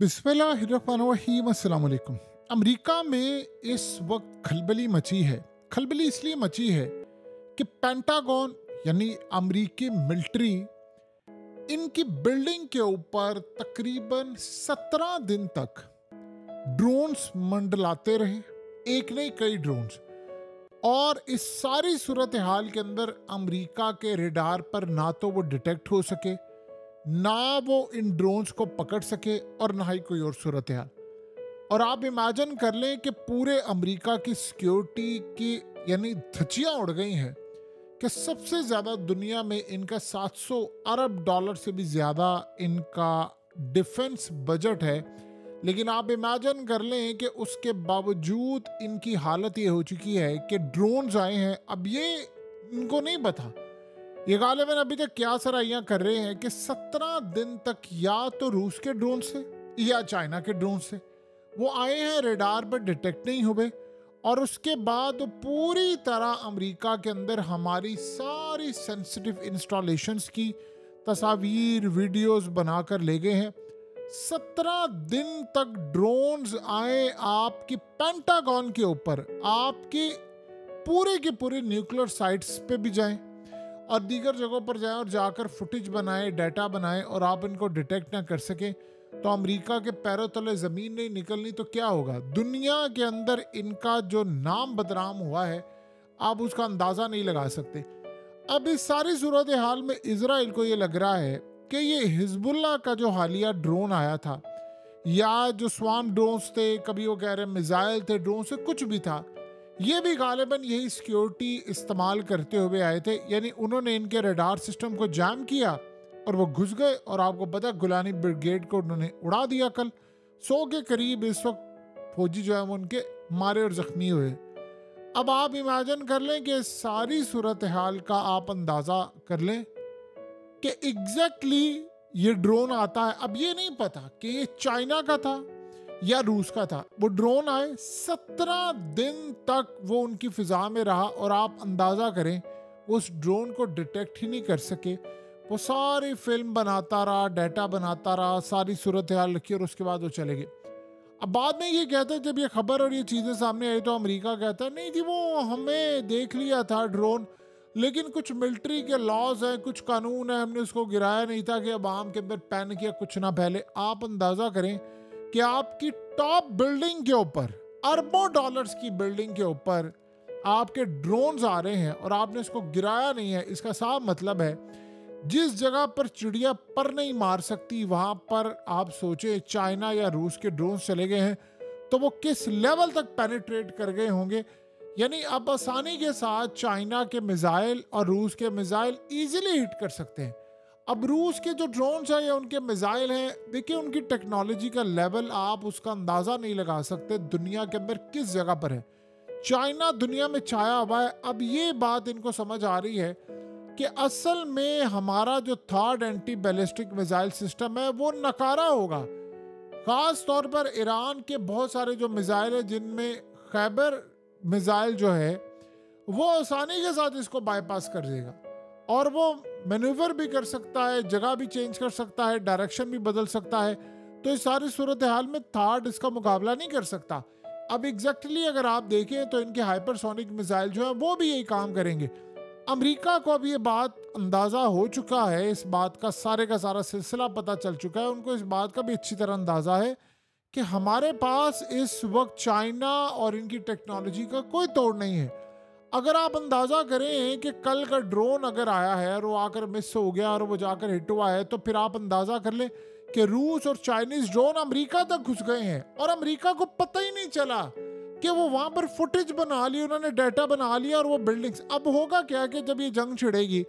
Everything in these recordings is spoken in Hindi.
बिस्मिल्लाहिर्रहमानिर्रहीम अस्सलाम वालेकुम। अमेरिका में इस वक्त खलबली मची है। खलबली इसलिए मची है कि पेंटागन यानी अमेरिकी मिलिट्री इनकी बिल्डिंग के ऊपर तकरीबन 17 दिन तक ड्रोन्स मंडलाते रहे। एक नहीं कई ड्रोन्स। और इस सारी सूरत हाल के अंदर अमेरिका के रेडार पर ना तो वो डिटेक्ट हो सके, ना वो इन ड्रोन्स को पकड़ सके और ना ही कोई और सूरत हाल। और आप इमेजिन कर लें कि पूरे अमेरिका की सिक्योरिटी की यानी धज्जियां उड़ गई हैं कि सबसे ज़्यादा दुनिया में इनका 700 अरब डॉलर से भी ज़्यादा इनका डिफेंस बजट है। लेकिन आप इमेजिन कर लें कि उसके बावजूद इनकी हालत ये हो चुकी है कि ड्रोन्स आए हैं। अब ये इनको नहीं पता, ये गालिबन अभी तक क्या सराहियां कर रहे हैं कि 17 दिन तक या तो रूस के ड्रोन से या चाइना के ड्रोन से वो आए हैं, रेडार पर डिटेक्ट नहीं हुए। और उसके बाद वो पूरी तरह अमेरिका के अंदर हमारी सारी सेंसिटिव इंस्टॉलेशंस की तस्वीर वीडियोस बनाकर ले गए हैं। 17 दिन तक ड्रोन्स आए आपकी पेंटागन के ऊपर, आपके पूरे के पूरे न्यूक्लियर साइट्स पे भी जाएं और दीगर जगहों पर जाएं और जाकर फुटेज बनाएं, डाटा बनाएं और आप इनको डिटेक्ट ना कर सकें तो अमेरिका के पैरों तले ज़मीन नहीं निकलनी तो क्या होगा। दुनिया के अंदर इनका जो नाम बदनाम हुआ है आप उसका अंदाज़ा नहीं लगा सकते। अब इस सारी सूरत हाल में इजराइल को ये लग रहा है कि ये हिजबुल्लाह का जो हालिया ड्रोन आया था या जो स्वान ड्रोन्स थे, कभी वो कह रहे मिसाइल थे, ड्रोन से कुछ भी था, ये भी गालिबन यही सिक्योरिटी इस्तेमाल करते हुए आए थे। यानी उन्होंने इनके रडार सिस्टम को जाम किया और वो घुस गए और आपको पता गुलानी ब्रिगेड को उन्होंने उड़ा दिया। कल 100 के करीब इस वक्त फौजी जो है वो उनके मारे और जख्मी हुए। अब आप इमेजिन कर लें कि सारी सूरत हाल का आप अंदाज़ा कर लें कि एग्जैक्टली ये ड्रोन आता है। अब ये नहीं पता कि ये चाइना का था या रूस का था। वो ड्रोन आए, 17 दिन तक वो उनकी फिजा में रहा और आप अंदाज़ा करें वो उस ड्रोन को डिटेक्ट ही नहीं कर सके। वो सारी फिल्म बनाता रहा, डाटा बनाता रहा, सारी सूरत हाल रखी और उसके बाद वो चले गए। अब बाद में ये कहते हैं, जब ये खबर और ये चीज़ें सामने आई तो अमेरिका कहता है नहीं जी वो हमें देख लिया था ड्रोन, लेकिन कुछ मिलिट्री के लॉज हैं, कुछ कानून है, हमने उसको गिराया नहीं था कि अवाम के अंदर पैनिक या कुछ ना फैले। आप अंदाज़ा करें कि आपकी टॉप बिल्डिंग के ऊपर, अरबों डॉलर्स की बिल्डिंग के ऊपर आपके ड्रोन्स आ रहे हैं और आपने इसको गिराया नहीं है। इसका साफ मतलब है जिस जगह पर चिड़िया पर नहीं मार सकती वहां पर आप सोचे चाइना या रूस के ड्रोन्स चले गए हैं तो वो किस लेवल तक पेनिट्रेट कर गए होंगे। यानी अब आसानी के साथ चाइना के मिसाइल और रूस के मिसाइल इजीली हिट कर सकते हैं। अब रूस के जो ड्रोन्स हैं या उनके मिसाइल हैं, देखिए उनकी टेक्नोलॉजी का लेवल आप उसका अंदाज़ा नहीं लगा सकते दुनिया के अंदर किस जगह पर है। चाइना दुनिया में छाया हुआ है। अब ये बात इनको समझ आ रही है कि असल में हमारा जो third anti ballistic missile system है वो नकारा होगा। ख़ास तौर पर ईरान के बहुत सारे जो मिसाइल हैं जिनमें खैबर मिसाइल जो है वो आसानी के साथ इसको बाईपास कर देगा और वो मैन्यूवर भी कर सकता है, जगह भी चेंज कर सकता है, डायरेक्शन भी बदल सकता है। तो इस सारी सूरत हाल में थर्ड इसका मुकाबला नहीं कर सकता। अब एग्जैक्टली अगर आप देखें तो इनके हाइपरसोनिक मिसाइल जो है वो भी यही काम करेंगे। अमेरिका को अब ये बात अंदाज़ा हो चुका है, इस बात का सारा सिलसिला पता चल चुका है। उनको इस बात का भी अच्छी तरह अंदाज़ा है कि हमारे पास इस वक्त चाइना और इनकी टेक्नोलॉजी का कोई तोड़ नहीं है। अगर आप अंदाज़ा करें कि कल का ड्रोन अगर आया है और वो आकर मिस हो गया और वो जाकर हिट हुआ है तो फिर आप अंदाज़ा कर लें कि रूस और चाइनीज़ ड्रोन अमेरिका तक घुस गए हैं और अमेरिका को पता ही नहीं चला कि वो वहाँ पर फुटेज बना ली, उन्होंने डाटा बना लिया और वो बिल्डिंग्स। अब होगा क्या कि जब ये जंग छिड़ेगी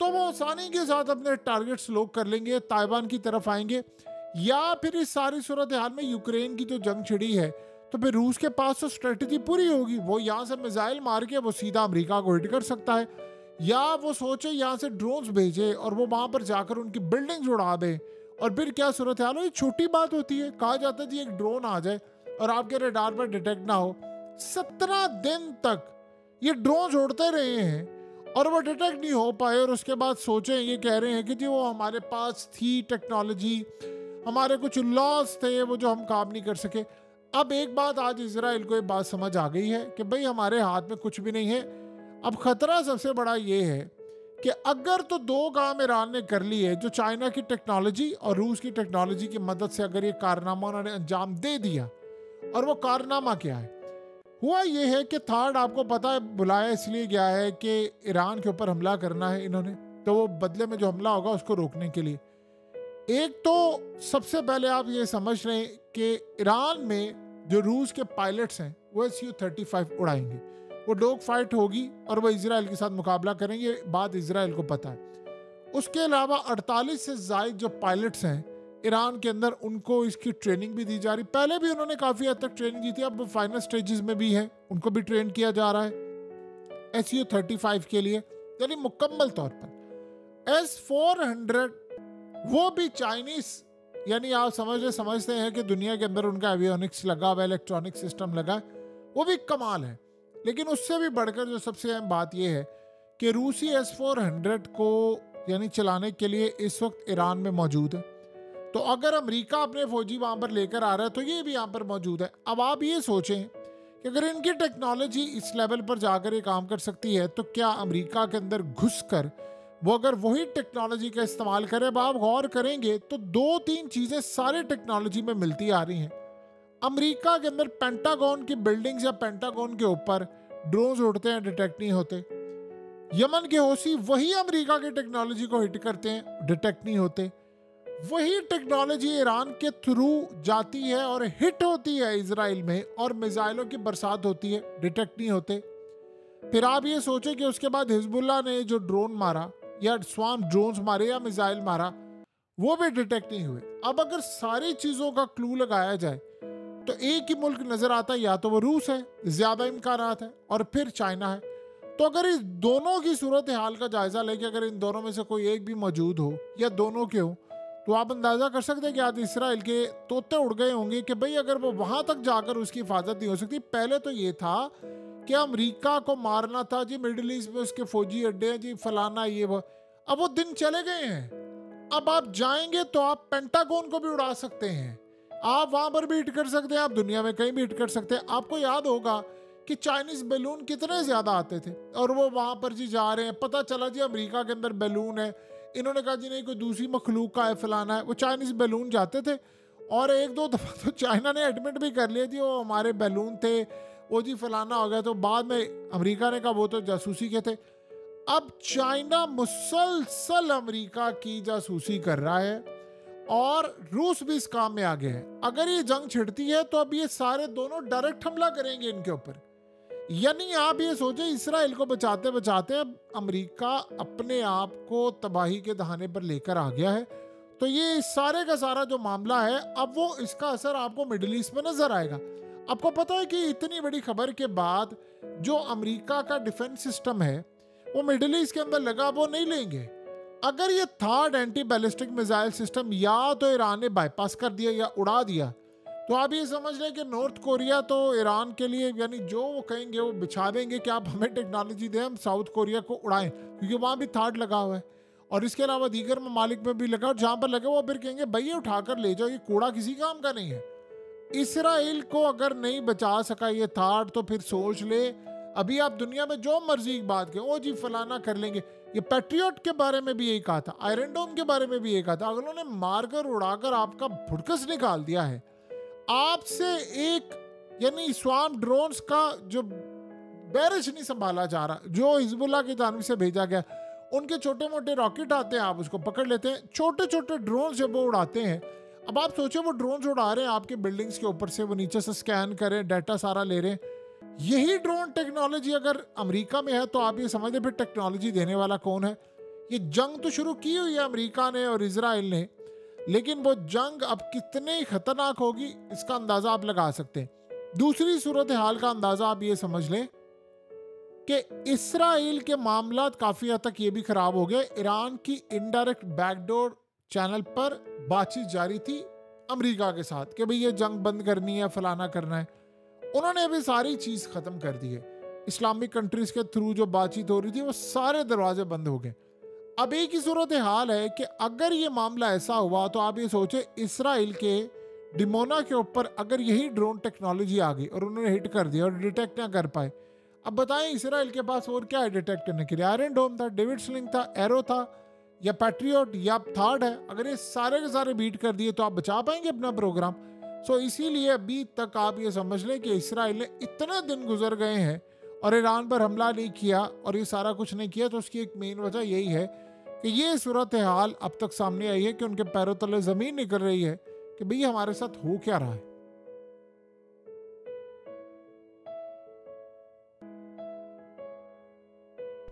तो वो आसानी के साथ अपने टारगेट्स लोग कर लेंगे, ताइवान की तरफ आएंगे। या फिर इस सारी सूरत हाल में यूक्रेन की जो जंग छिड़ी है तो फिर रूस के पास तो स्ट्रेटजी पूरी होगी, वो यहाँ से मिसाइल मार के वो सीधा अमेरिका को हिट कर सकता है। या वो सोचे यहाँ से ड्रोन्स भेजे और वो वहाँ पर जाकर उनकी बिल्डिंग्स उड़ा दे और फिर क्या सूरत हाल हो। ये छोटी बात होती है, कहा जाता है जी एक ड्रोन आ जाए और आपके रडार पर डिटेक्ट ना हो। 17 दिन तक ये ड्रोन उड़ते रहे हैं और वो डिटेक्ट नहीं हो पाए और उसके बाद सोचे ये कह रहे हैं कि जी वो हमारे पास थी टेक्नोलॉजी, हमारे कुछ लॉस थे वो जो हम काम नहीं कर सके। अब एक बात आज इजराइल को ये बात समझ आ गई है कि भाई हमारे हाथ में कुछ भी नहीं है। अब खतरा सबसे बड़ा ये है कि अगर तो दो काम ईरान ने कर ली है, जो चाइना की टेक्नोलॉजी और रूस की टेक्नोलॉजी की मदद से अगर ये कारनामा उन्होंने अंजाम दे दिया, और वो कारनामा क्या है, हुआ ये है कि थर्ड आपको पता है बुलाया इसलिए गया है कि ईरान के ऊपर हमला करना है इन्होंने, तो वो बदले में जो हमला होगा उसको रोकने के लिए। एक तो सबसे पहले आप ये समझ रहे हैं कि ईरान में जो रूस के पायलट्स हैं वो Su-35 उड़ाएंगे, वो डॉग फाइट होगी और वो इजराइल के साथ मुकाबला करेंगे, बात इजराइल को पता है। उसके अलावा 48 से ज़ायद जो पायलट्स हैं ईरान के अंदर, उनको इसकी ट्रेनिंग भी दी जा रही। पहले भी उन्होंने काफ़ी हद तक ट्रेनिंग दी थी, अब वो फाइनल स्टेजेस में भी है, उनको भी ट्रेन किया जा रहा है Su-35 के लिए, यानी मुकम्मल तौर पर। S-400 वो भी चाइनीज, यानी आप समझते हैं कि दुनिया के अंदर उनका एवियोनिक्स लगा हुआ, इलेक्ट्रॉनिक सिस्टम लगा, वो भी कमाल है। लेकिन उससे भी बढ़कर जो सबसे अहम बात यह है कि रूसी S-400 को यानी चलाने के लिए इस वक्त ईरान में मौजूद है। तो अगर अमेरिका अपने फौजी वहां पर लेकर आ रहा है तो ये भी यहाँ पर मौजूद है। अब आप ये सोचें कि अगर इनकी टेक्नोलॉजी इस लेवल पर जाकर ये काम कर सकती है, तो क्या अमेरिका के अंदर घुसकर वो अगर वही टेक्नोलॉजी का इस्तेमाल करे। अब आप गौर करेंगे तो 2-3 चीज़ें सारे टेक्नोलॉजी में मिलती आ रही हैं। अमेरिका के अंदर पेंटागन की बिल्डिंग्स या पेंटागन के ऊपर ड्रोन्स उड़ते हैं, डिटेक्ट नहीं होते। यमन के हौसी वही अमेरिका की टेक्नोलॉजी को हिट करते हैं, डिटेक्ट नहीं होते। वही टेक्नोलॉजी ईरान के थ्रू जाती है और हिट होती है इजराइल में, और मिसाइलों की बरसात होती है, डिटेक्ट नहीं होते। फिर आप ये सोचें कि उसके बाद हिजबुल्लाह ने जो ड्रोन मारा या स्वाम ड्रोन्स मारे या मिसाइल मारा, वो भी डिटेक्ट नहीं हुए। अब अगर सारी चीज़ों का क्लू लगाया जाए तो एक ही मुल्क नज़र आता है, या तो वो रूस है, ज़्यादा इम्कानात है, और फिर चाइना है। तो अगर इस दोनों की सूरत हाल का जायज़ा लेके अगर इन दोनों में से कोई एक भी मौजूद हो या दोनों के हो, तो आप अंदाज़ा कर सकते हैं कि आज इसराइल के तोते उड़ गए होंगे कि भाई अगर वो वहाँ तक जाकर उसकी हिफाजत नहीं हो सकती। पहले तो ये था कि अमेरिका को मारना था जी, मिडिल ईस्ट में उसके फौजी अड्डे हैं जी, फलाना ये वो। अब वो दिन चले गए हैं। अब आप जाएंगे तो आप पेंटागन को भी उड़ा सकते हैं, आप वहां पर भी हिट कर सकते हैं, आप दुनिया में कहीं भी हिट कर सकते हैं। आपको याद होगा कि चाइनीज बैलून कितने ज्यादा आते थे, और वो वहां पर जी जा रहे हैं, पता चला जी अमेरिका के अंदर बैलून है, इन्होंने कहा जी नहीं कोई दूसरी मखलूक का है, फलाना है। वो चाइनीज बैलून जाते थे, और 1-2 दफा तो चाइना ने एडमिट भी कर लिया जी वो हमारे बैलून थे, वो जी फलाना हो गया। तो बाद में अमेरिका ने कहा वो तो जासूसी के थे। अब चाइना मुसलसल अमेरिका की जासूसी कर रहा है, और रूस भी इस काम में आगे है। अगर ये जंग छिड़ती है तो अब ये सारे दोनों डायरेक्ट हमला करेंगे इनके ऊपर। यानी आप ये सोचे इसराइल को बचाते बचाते अब अमेरिका अपने आप को तबाही के दहाने पर लेकर आ गया है। तो ये सारे का सारा जो मामला है, अब वो इसका असर आपको मिडिल ईस्ट में नजर आएगा। आपको पता है कि इतनी बड़ी खबर के बाद जो अमेरिका का डिफेंस सिस्टम है वो मिडिल ईस्ट के अंदर लगा, वो नहीं लेंगे। अगर ये third anti ballistic missile system या तो ईरान ने बाईपास कर दिया या उड़ा दिया, तो आप ये समझ लें कि नॉर्थ कोरिया तो ईरान के लिए यानी जो वो कहेंगे वो बिछा देंगे कि आप हमें टेक्नोलॉजी दें, हम साउथ कोरिया को उड़ाएं, क्योंकि वहाँ भी थर्ड लगा हुआ है, और इसके अलावा दीगर ममालिक में भी लगा, और जहाँ पर लगे वो फिर कहेंगे भाई ये उठाकर ले जाओ, ये कूड़ा किसी काम का नहीं है। इसराइल को अगर नहीं बचा सका ये थर्ड, तो फिर सोच ले अभी आप दुनिया में जो मर्जी की बात करें, ओ जी फलाना कर लेंगे। ये पैट्रियट के बारे में भी यही कहा था, आयरन डोम के बारे में भी यही कहा था, अगर उन्होंने मारकर उड़ाकर आपका फुटकस निकाल दिया है। आपसे एक यानी स्वाम ड्रोन्स का जो बैरिश नहीं संभाला जा रहा, जो हिजबुल्लाह की जानिब से भेजा गया, उनके छोटे मोटे रॉकेट आते हैं, आप उसको पकड़ लेते हैं, छोटे छोटे ड्रोन जब वो उड़ाते हैं। अब आप सोचो वो ड्रोन उड़ा रहे हैं आपके बिल्डिंग्स के ऊपर से, वो नीचे से स्कैन करें, डाटा सारा ले रहे हैं। यही ड्रोन टेक्नोलॉजी अगर अमेरिका में है तो आप ये समझते फिर टेक्नोलॉजी देने वाला कौन है। ये जंग तो शुरू की हुई है अमेरिका ने और इजराइल ने, लेकिन वो जंग अब कितनी खतरनाक होगी इसका अंदाजा आप लगा सकते हैं। दूसरी सूरत हाल का अंदाजा आप ये समझ लें कि इसराइल के मामला काफी हद तक ये भी खराब हो गए। ईरान की इनडायरेक्ट बैकडोर चैनल पर बातचीत जारी थी अमेरिका के साथ कि भाई ये जंग बंद करनी है, फलाना करना है। उन्होंने अभी सारी चीज खत्म कर दी है। इस्लामिक कंट्रीज के थ्रू जो बातचीत हो रही थी वो सारे दरवाजे बंद हो गए। अब एक ही सूरत हाल है कि अगर ये मामला ऐसा हुआ तो आप ये सोचे इसराइल के डिमोना के ऊपर अगर यही ड्रोन टेक्नोलॉजी आ गई और उन्होंने हिट कर दिया और डिटेक्ट ना कर पाए, अब बताएं इसराइल के पास और क्या है डिटेक्ट करने के लिए? आयरन डोम था, डेविड स्लिंग था, एरो था, या पैट्रियट या थर्ड है। अगर ये सारे के सारे बीट कर दिए तो आप बचा पाएंगे अपना प्रोग्राम? सो इसीलिए अभी तक आप ये समझ लें कि इसराइल ने इतने दिन गुजर गए हैं और ईरान पर हमला नहीं किया और ये सारा कुछ नहीं किया, तो उसकी एक मेन वजह यही है कि ये सूरत हाल अब तक सामने आई है कि उनके पैरों तले ज़मीन निकल रही है कि भाई हमारे साथ हो क्या रहा है।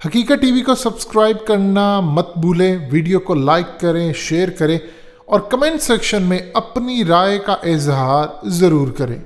हकीकत टीवी को सब्सक्राइब करना मत भूलें, वीडियो को लाइक करें, शेयर करें और कमेंट सेक्शन में अपनी राय का इजहार ज़रूर करें।